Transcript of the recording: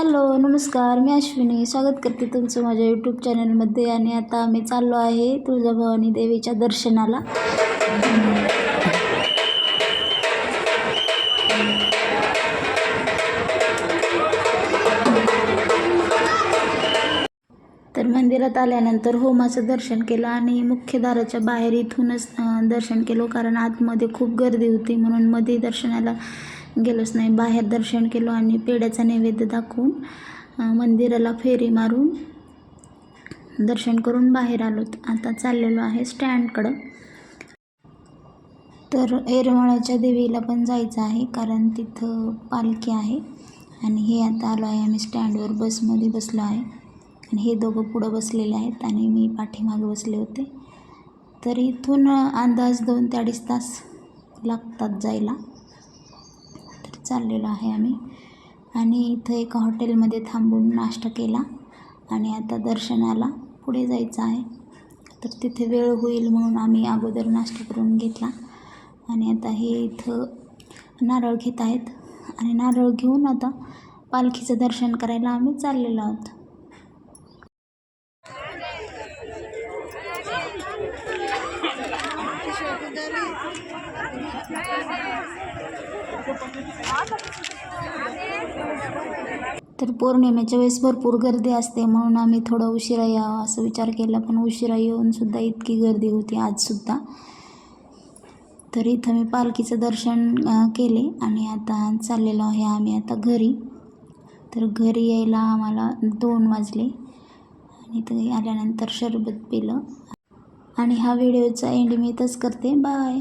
Hello नमस्कार, मी अश्विनी स्वागत करते तुमचं माझ्या यूट्यूब चॅनलमध्ये. आणि आता आम्ही चाललो आहे तुळजाभवानी देवीच्या दर्शनाला. तर मंदिरात आल्यानंतर होमाचं दर्शन केलं आणि मुख्य दाराच्या बाहेर इथूनच दर्शन केलं, कारण आतमध्ये खूप गर्दी होती म्हणून मध्ये दर्शनाला गेलोच नाही. बाहेर दर्शन केलं आणि पेढ्याचा नैवेद्य दाखवून मंदिराला फेरी मारून दर्शन करून बाहेर आलो. आता चाललेलो आहे स्टँडकडं. तर येरमाळ्याच्या देवीला पण जायचं आहे, कारण तिथं पालखी आहे. आणि हे आता आलो आहे आम्ही स्टँडवर, बसमध्ये बसलो आहे. आणि हे दोघं पुढं बसलेले आहेत आणि मी पाठीमागे बसले होते. तर इथून अंदाज 2 ते 2.5 तास लागतात जायला. तर चाललेलो आहे आम्ही. आणि इथं एका हॉटेलमध्ये थांबून नाश्ता केला आणि आता दर्शनाला पुढे जायचं आहे. तर तिथे वेळ होईल म्हणून आम्ही अगोदर नाश्ता करून घेतला. आणि आता हे इथं नारळ घेत आहेत आणि नारळ घेऊन आता पालखीचं दर्शन करायला आम्ही चाललेलो आहोत. तर पौर्णिमेच्या वेळेस भरपूर गर्दी असते म्हणून आम्ही थोडं उशिरा यावं असं विचार केला, पण उशिरा येऊनसुद्धा इतकी गर्दी होती आजसुद्धा. तर इथं मी पालखीचं दर्शन केले आणि आता चाललेलो आहे आम्ही आता घरी. तर घरी यायला आम्हाला 2 वाजले आणि इथं आल्यानंतर सरबत पिलं. आणि हा व्हिडिओचा एंड मी इथंच करते. बाय.